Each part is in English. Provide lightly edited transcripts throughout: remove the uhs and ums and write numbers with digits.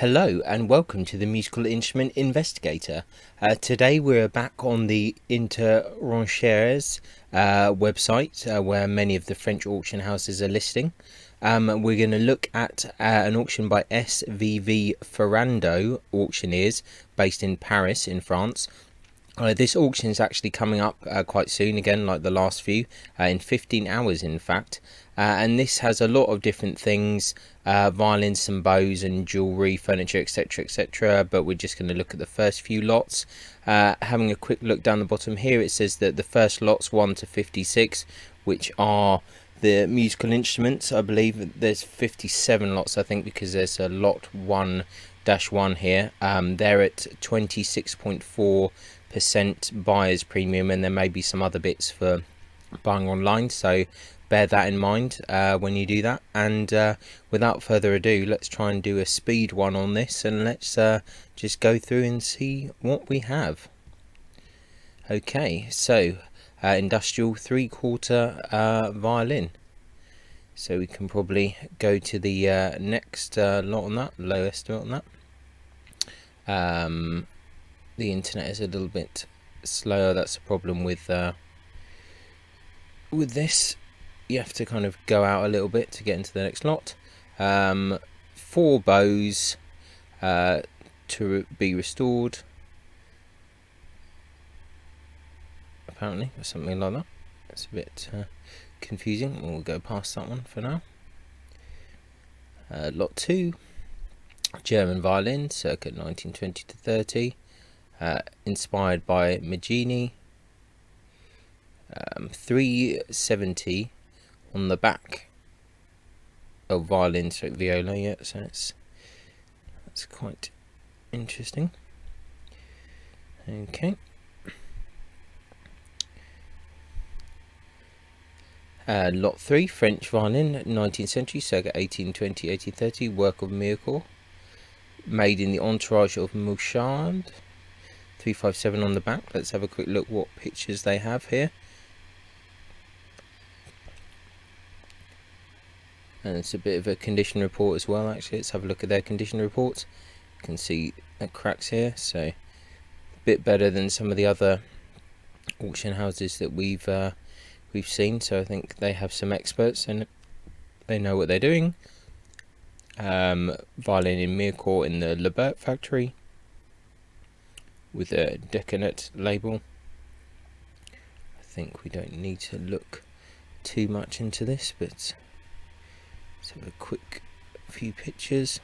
Hello and welcome to the Musical Instrument Investigator. Today we're back on the Auctioneers website where many of the French auction houses are listing. We're going to look at an auction by SVV Farrando Auctioneers based in Paris in France. This auction is actually coming up quite soon, again like the last few, in 15 hours in fact, and this has a lot of different things, violins, some bows and jewellery, furniture, etc, etc, but we're just going to look at the first few lots. Having a quick look down the bottom here, it says that the first lots 1 to 56, which are the musical instruments. I believe there's 57 lots, I think, because there's a lot 1-1 here. They're at 26.4% buyer's premium, and there may be some other bits for buying online, so bear that in mind when you do that. And without further ado, let's try and do a speed one on this, and let's just go through and see what we have. Okay, so industrial 3/4 violin. So we can probably go to the next lot on that, lowest lot on that. The internet is a little bit slower. That's a problem with this. You have to kind of go out a little bit to get into the next lot. 4 bows to be restored, apparently, or something like that. It's a bit confusing. We'll go past that one for now. Lot 2, German violin, circa 1920 to 30, inspired by Maggini. 370 on the back of violin stroke viola, yeah, so that's quite interesting. Okay. Lot 3, French violin, 19th century, circa 1820-1830, work of Mircourt, made in the entourage of Mouchard. 357 on the back. Let's have a quick look what pictures they have here. And it's a bit of a condition report as well, actually. Let's have a look at their condition report. You can see cracks here, so a bit better than some of the other auction houses that we've seen. So I think they have some experts and they know what they're doing. Violin in Mircourt in the Lebert factory with a Decanet label. I think we don't need to look too much into this, but let's have a quick few pictures.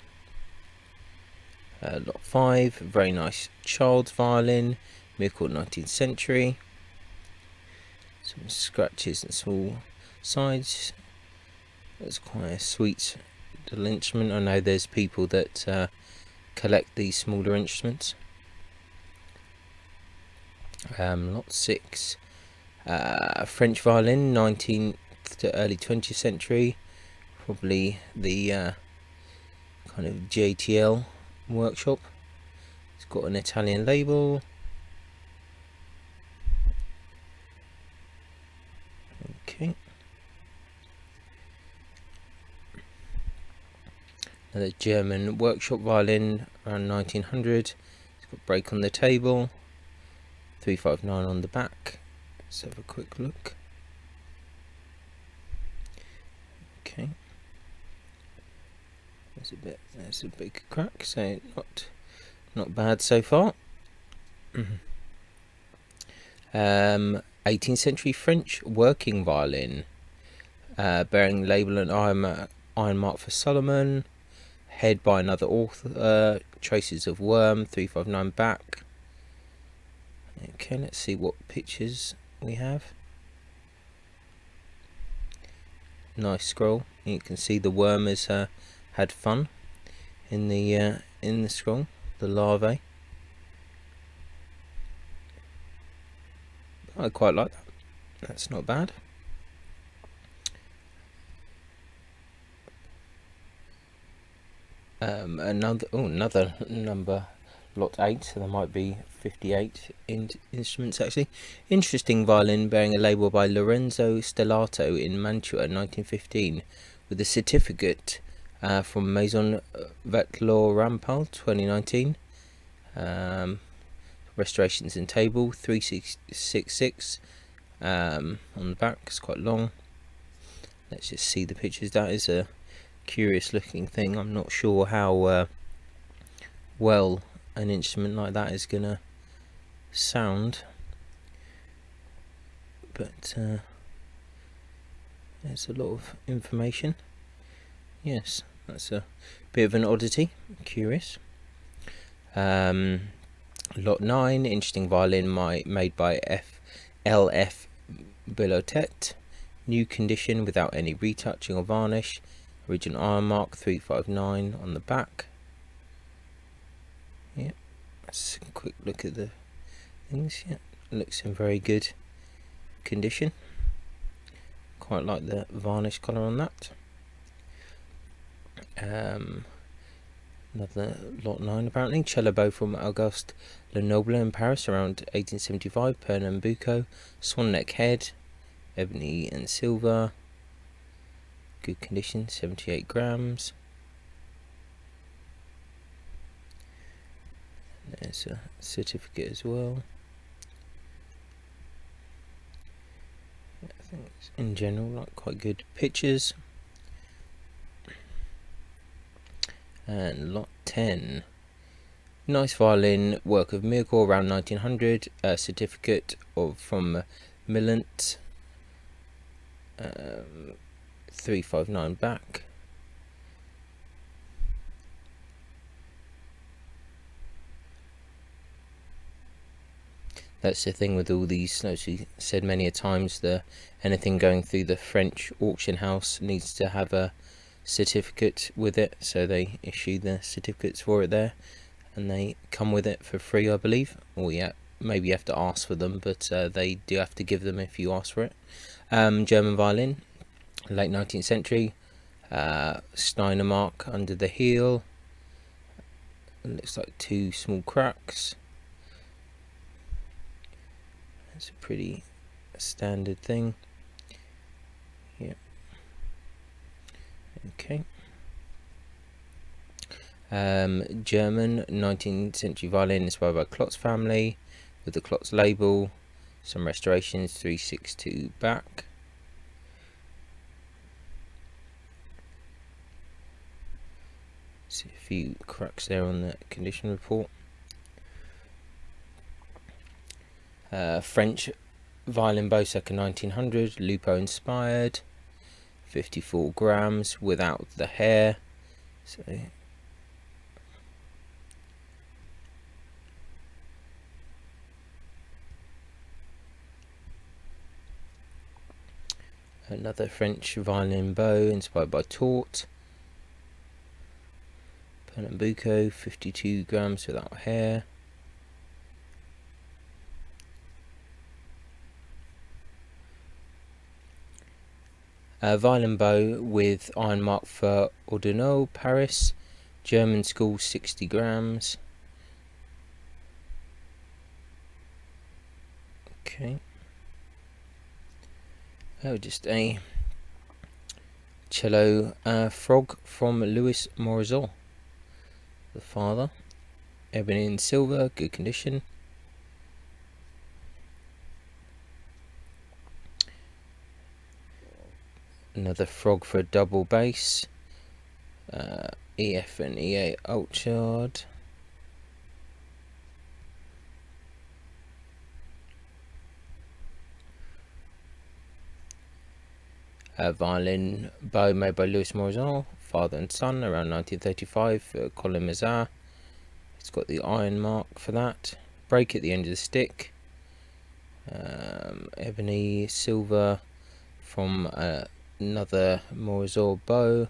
Lot 5, very nice child's violin, Mircourt 19th century. Some scratches and small sides. That's quite a sweet little instrument. I know there's people that collect these smaller instruments. Lot 6, French violin, 19th to early 20th century. Probably the kind of JTL workshop. It's got an Italian label. Okay. Another German workshop violin, around 1900. It's got break on the table. 359 on the back. Let's have a quick look. Okay. There's a big crack, so not bad so far. 18th century French working violin, bearing label and iron mark for Solomon, head by another author, traces of worm, 359 back. Okay, let's see what pictures we have. Nice scroll. You can see the worm has had fun in the scroll, the larvae. I quite like that. That's not bad. Another number, lot 8, so there might be 58 instruments actually. Interesting violin bearing a label by Lorenzo Stellato in Mantua 1915 with a certificate from Maison Veclor Rampal 2019. Restorations in table 3666 on the back. It's quite long. Let's just see the pictures. That is a curious looking thing. I'm not sure how well an instrument like that is gonna sound, but there's a lot of information. Yes, that's a bit of an oddity. Curious. Lot 9, interesting violin made by LF Bilotet. New condition without any retouching or varnish. Original iron mark 359 on the back. Yeah, let's have a quick look at the things. Yeah, looks in very good condition. Quite like the varnish colour on that. Another lot 9 apparently. Cello bow from Auguste Lenoble in Paris around 1875. Pernambuco. Swan neck head. Ebony and silver. Good condition. 78 grams. There's a certificate as well. I think it's in general like quite good pictures. And lot 10, nice violin, work of Miracle around 1900, a certificate from Millant, 359 back. That's the thing with all these, as you said many a times, anything going through the French auction house needs to have a certificate with it, so they issue the certificates for it there, and they come with it for free, I believe. Or yeah, maybe you have to ask for them, but they do have to give them if you ask for it. German violin, late 19th century, Steiner mark under the heel. It looks like 2 small cracks. That's a pretty standard thing. Yeah. Okay. German 19th century violin inspired by Klotz family with the Klotz label. Some restorations, 362 back. See a few cracks there on the condition report. French violin bow circa 1900, Lupo inspired, 54 grams without the hair. So another French violin bow inspired by Taut, Pernambuco, 52 grams without hair. Violin bow with iron mark for Ordonneau, Paris, German school, 60 grams. Okay. Oh, just a cello frog from Louis Morizot, the father. Ebony and silver, good condition. Another frog for a double bass. EF and EA Ulchard. Violin bow made by Louis Morizot, father and son, around 1935 for Colin Mazar. It's got the iron mark for that. Break at the end of the stick. Ebony, silver from another Morizot bow.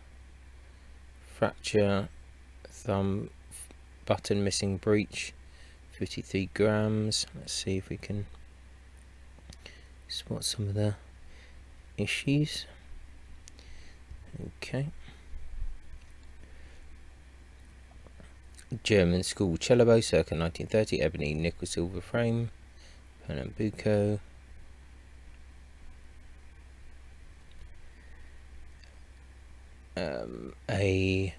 Fracture, thumb, button missing breech, 53 grams. Let's see if we can spot some of the issues. Okay. German school cello bow circa 1930, ebony nickel silver frame, Pernambuco. A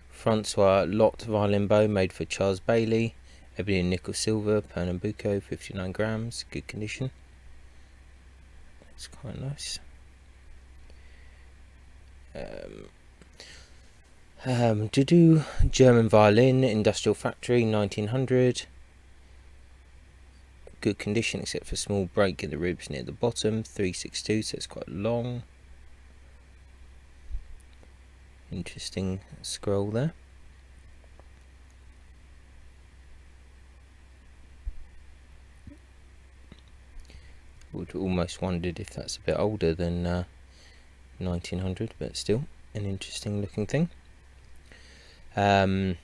Francois Lot violin bow made for Charles Bailey, ebony and nickel silver, Pernambuco, 59 grams, good condition. It's quite nice. German violin, industrial factory, 1900. Good condition except for a small break in the ribs near the bottom, 362, so it's quite long. Interesting scroll there. Would almost wondered if that's a bit older than 1900, but still an interesting looking thing. Nice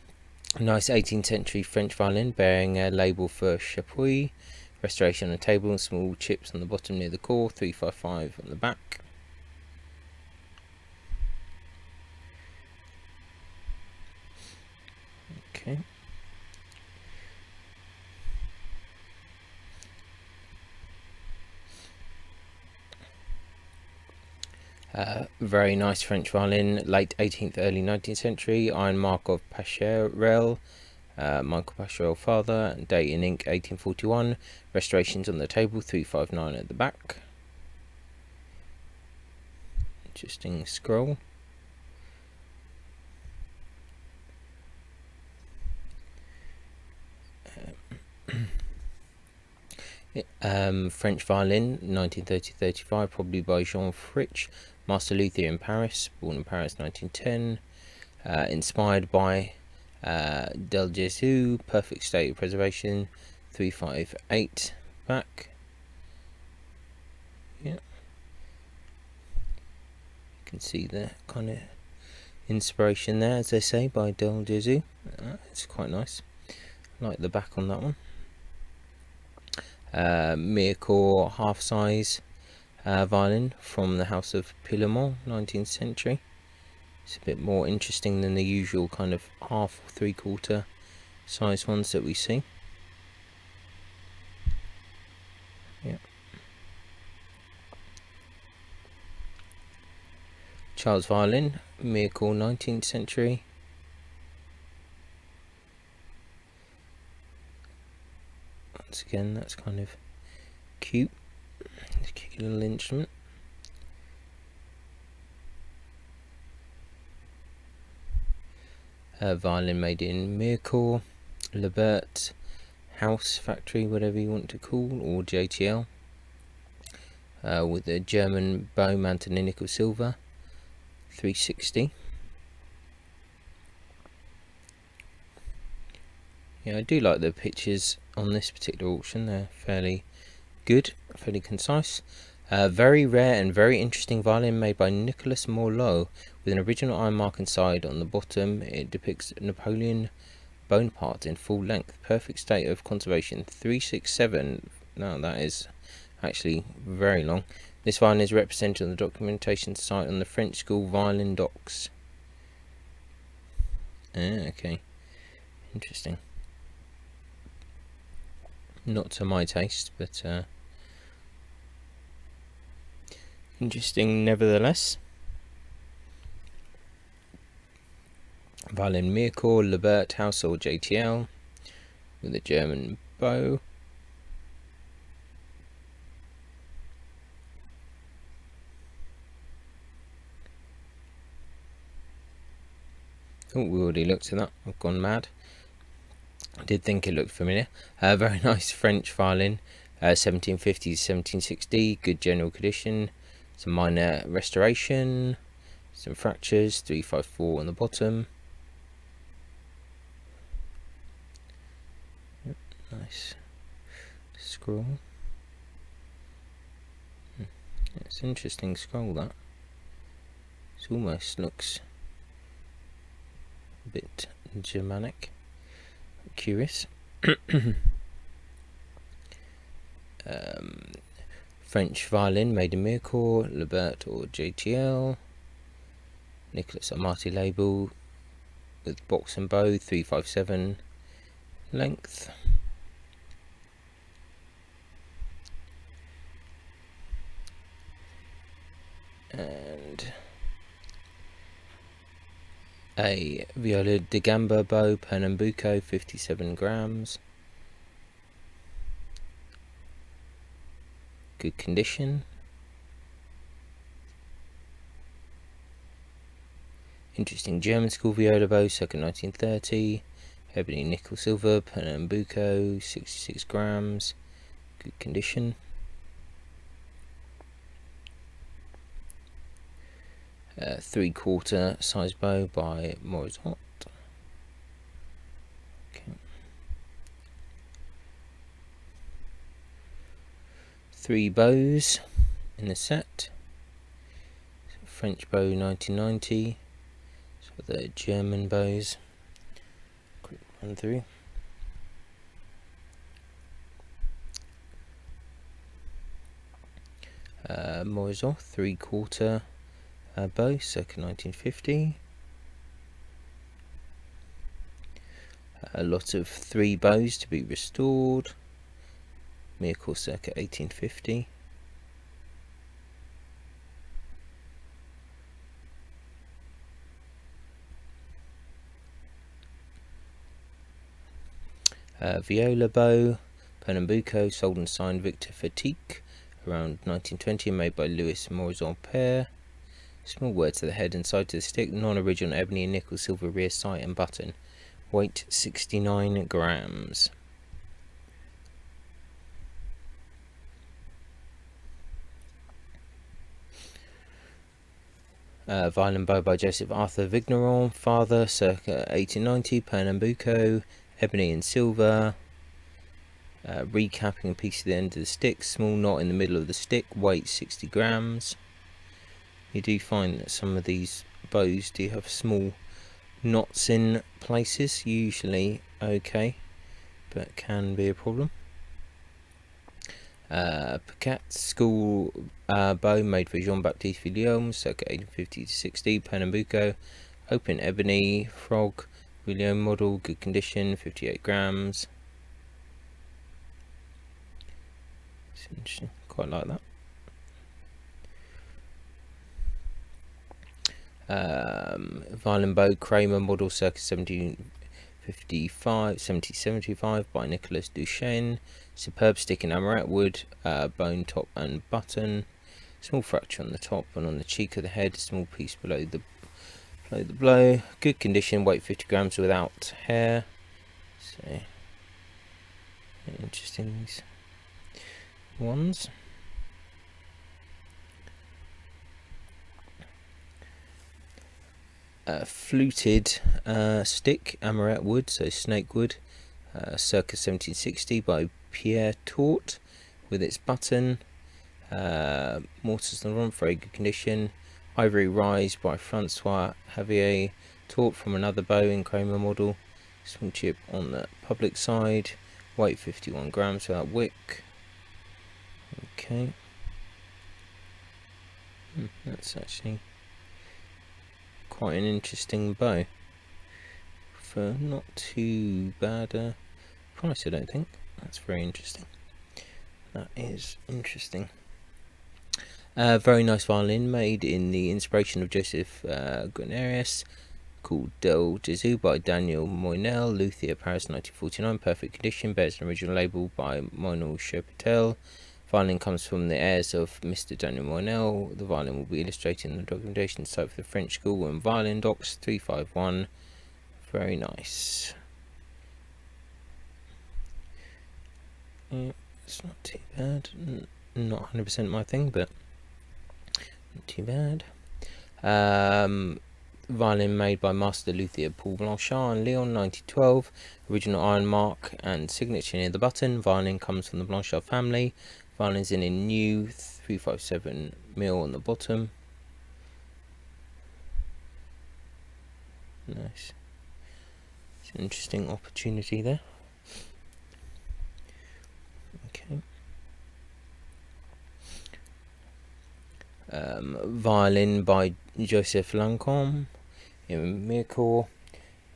18th century French violin bearing a label for Chapuis. Restoration on the table and small chips on the bottom near the core, 355 on the back. Okay. Very nice French violin, late 18th, early 19th century, iron mark of Pascherel, Michael Pascherel father, date in ink 1841, restorations on the table, 359 at the back. Interesting scroll. French violin, 1930-35, probably by Jean Fritsch, master luthier in Paris, born in Paris 1910, inspired by Del Gesù, perfect state of preservation, 358 back. Yeah, you can see the kind of inspiration there, as they say, by Del Gesù. It's quite nice. I like the back on that one. Mircore half size violin from the House of Pillemont, 19th century. It's a bit more interesting than the usual kind of half or 3/4 size ones that we see. Yeah. Charles violin, Mircore, 19th century. Once again, that's kind of cute. It's a cute little instrument. Violin made in Mircore, Lebert, House Factory, whatever you want to call, or JTL, with a German bow mounted in nickel silver, 360. Yeah, I do like the pictures on this particular auction. They're fairly good, fairly concise. Very rare and very interesting violin made by Nicolas Morlot with an original iron mark inside. On the bottom it depicts Napoleon Bonaparte in full length, perfect state of conservation, 367. Now that is actually very long. This violin is represented on the documentation site on the French School Violin Docs. Okay, interesting. Not to my taste, but interesting nevertheless. Violin Mircore, Lebert, Household JTL with a German bow. Oh, we already looked at that. I've gone mad. I did think it looked familiar. Very nice French violin, 1750s, 1760, good general condition, some minor restoration, some fractures, 354 on the bottom. Yep, nice scroll. It's an interesting scroll, that. It almost looks a bit Germanic. Curious. French violin made in Mircore, Lebert or JTL. Nicolas Amati label with box and bow, 357 length. And A viola da gamba bow, Pernambuco, 57 grams. Good condition. Interesting German school viola bow, circa 1930. Ebony nickel silver, Pernambuco, 66 grams. Good condition. Three-quarter size bow by Morizot. Okay. 3 bows in the set. French bow 1990. So the German bows. Quick run through. Morizot, three-quarter bow, circa 1950. A lot of 3 bows to be restored. Miracle, circa 1850. Viola bow, Pernambuco, sold and signed Victor Fatique, around 1920, made by Louis Morizot Père. Small wear to the head and side to the stick, non-original ebony and nickel silver rear sight and button. Weight 69 grams. Violin bow by Joseph Arthur Vigneron, father, circa 1890, Pernambuco, ebony and silver. Recapping a piece at the end of the stick, small knot in the middle of the stick, weight 60 grams. You do find that some of these bows do have small knots in places, usually okay, but can be a problem. Paquet school bow made for Jean-Baptiste Guillaume, circa 1850 to 60, Pernambuco, open ebony, frog, Guillaume model, good condition, 58 grams. It's interesting, quite like that. Violin bow, Kramer model, circa 1775 by Nicolas Duchesne. Superb stick in amaret wood, bone top and button. Small fracture on the top and on the cheek of the head. Small piece below the blow. Good condition. Weight 50 grams without hair. So interesting, these ones. Fluted stick, amaret wood, so snake wood, circa 1760 by Pierre Tort, with its button. Mortars on the front, very good condition. Ivory Rise by Francois Javier Tort from another bow in Kramer model. Small chip on the public side. Weight 51 grams without wick. Okay. That's actually quite an interesting bow for not too bad a price, I don't think. That's very interesting. That is interesting. Very nice violin made in the inspiration of Joseph Guarnerius, called Del Gesù by Daniel Moinel, luthier, Paris 1949, perfect condition, bears an original label by Monel Chopitel. Violin comes from the heirs of Mr. Daniel Moinel. The violin will be illustrated in the documentation site for the French School and Violin Docs 351. Very nice. It's not too bad. Not 100% my thing, but not too bad. Violin made by master luthier Paul Blanchard in Lyon, 1912. Original iron mark and signature near the button. Violin comes from the Blanchard family. Violin's in a new 357mm on the bottom. Nice. It's an interesting opportunity there. Okay. Violin by Joseph Lancôme in Miracle,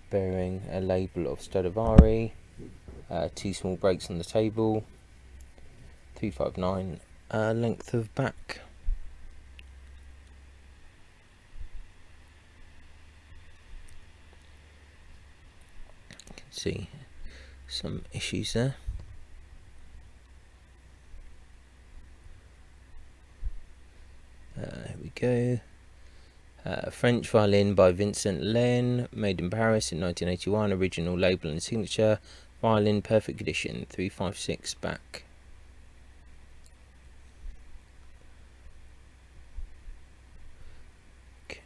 bearing a label of Stradivari. 2 small breaks on the table. 359 length of back. see some issues there. Here we go. French violin by Vincent Layen, made in Paris in 1981, original label and signature, violin perfect condition, 356 back. Okay.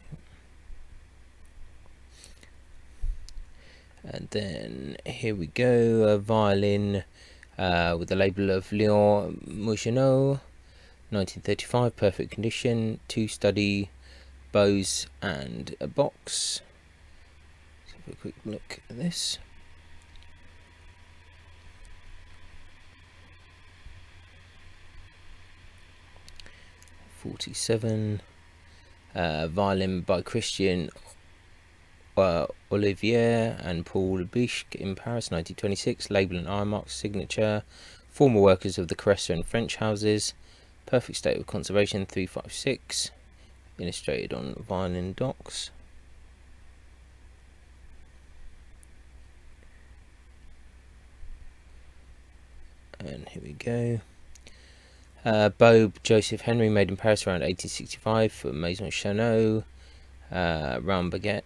And then here we go, a violin with the label of Leon Mougenot, 1935, perfect condition, 2 study bows and a box. Let's have a quick look at this. '47, violin by Christian Olivier and Paul Biche in Paris, 1926, label and iron mark, signature, former workers of the Caressa and French houses, perfect state of conservation, 356, illustrated on violin docks. And here we go. Bow Joseph Henry, made in Paris around 1865 for Maison Chanot. Round baguette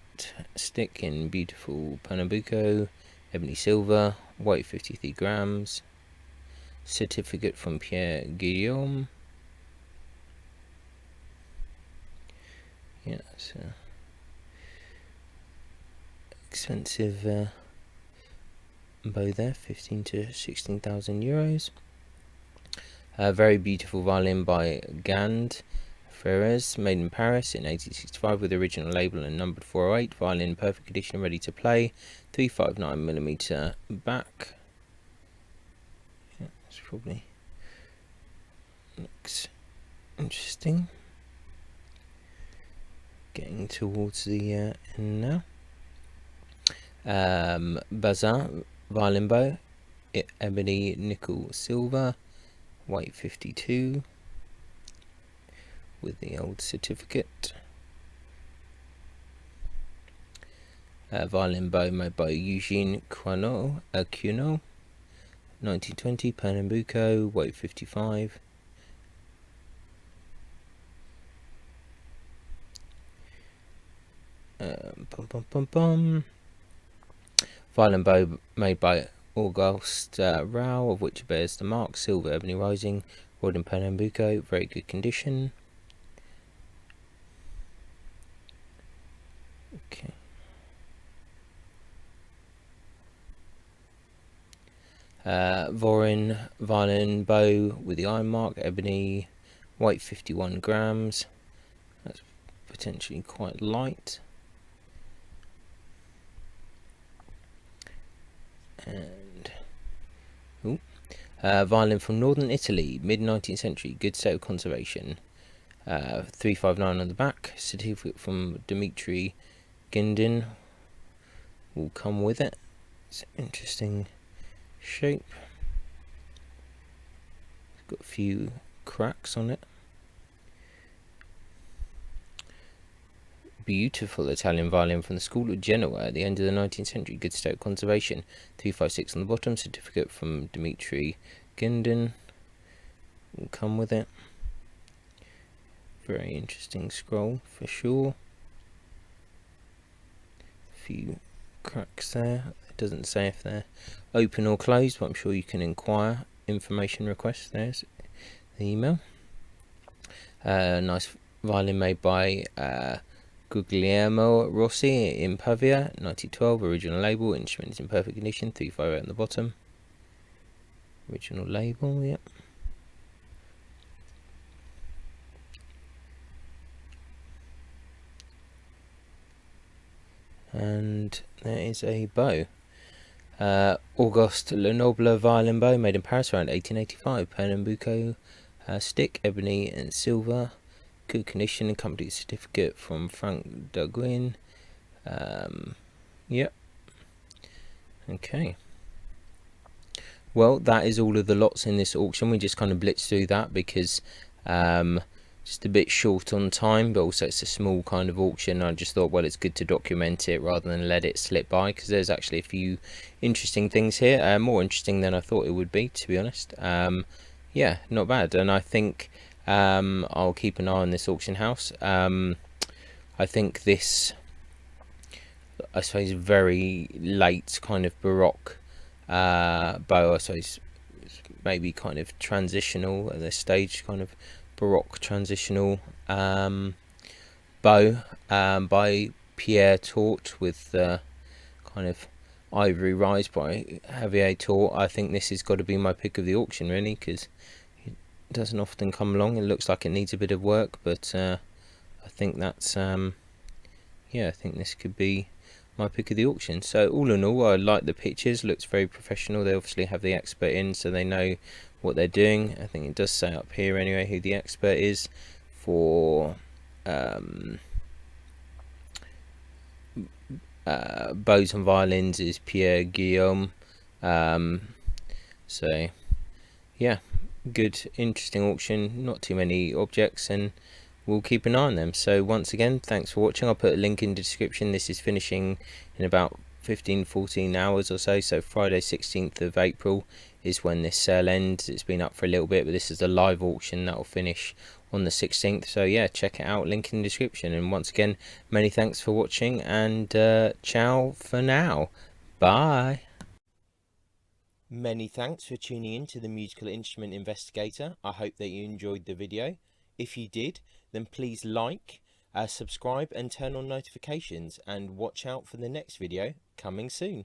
stick in beautiful Pernambuco, ebony silver, weight 53 grams. Certificate from Pierre Guillaume. Yeah, so expensive bow there, 15 to 16,000 euros. Very beautiful violin by Gand Ferrez, made in Paris in 1865 with original label and numbered 408. Violin perfect condition, ready to play. 359mm back. Yeah, this probably looks interesting. Getting towards the end now. Bazin violin bow, ebony nickel silver, weight 52, with the old certificate. Violin bow made by Eugene Cuno, 1920, Pernambuco, weight 55. Violin bow made by Auguste Rao, of which bears the mark, silver, ebony rising, wood in Pernambuco, very good condition. Okay. Vorin violin bow with the iron mark, ebony, weight 51 grams. That's potentially quite light. And violin from northern Italy, mid 19th century, good state of conservation. 359 on the back. Certificate from Dimitri Gindin will come with it. It's an interesting shape. It's got a few cracks on it. Beautiful Italian violin from the school of Genoa at the end of the 19th century, good state of conservation. 356 on the bottom. Certificate from Dimitri Gindin will come with it. Very interesting scroll for sure. A few cracks there. It doesn't say if they're open or closed, but I'm sure you can inquire. Information request, there's the email. Nice violin made by Guglielmo Rossi in Pavia, 1912, original label, instruments in perfect condition, 358 on the bottom. Original label, yep. And there is a bow. Auguste Lenoble violin bow, made in Paris around 1885, Pernambuco stick, ebony and silver. Good condition, company certificate from Frank Duguin. Yep. Okay. Well, that is all of the lots in this auction. We just kind of blitzed through that because just a bit short on time, but also it's a small kind of auction. I just thought, well, it's good to document it rather than let it slip by, because there's actually a few interesting things here, more interesting than I thought it would be, to be honest. Yeah, not bad. And I think I'll keep an eye on this auction house. I think this, I suppose, very late kind of Baroque bow, I suppose, maybe kind of transitional at this stage, kind of Baroque transitional bow by Pierre Tort, with kind of Ivory Rise by Javier Tort. I think this has got to be my pick of the auction, really, because it doesn't often come along. It looks like it needs a bit of work, but I think that's yeah, I think this could be my pick of the auction. So all in all, I like the pictures. Looks very professional. They obviously have the expert in, so they know what they're doing. I think it does say up here anyway who the expert is for bows and violins is Pierre Guillaume. So yeah, good, interesting auction. Not too many objects, and we'll keep an eye on them. So once again, thanks for watching. I'll put a link in the description. This is finishing in about 15-14 hours or so. So Friday 16th of April is when this sale ends. It's been up for a little bit, but this is the live auction that will finish on the 16th. So yeah, check it out, link in the description. And once again, many thanks for watching, and ciao for now. Bye. Many thanks for tuning in to the Musical Instrument Investigator. I hope that you enjoyed the video. If you did, then please like, subscribe and turn on notifications, and watch out for the next video coming soon.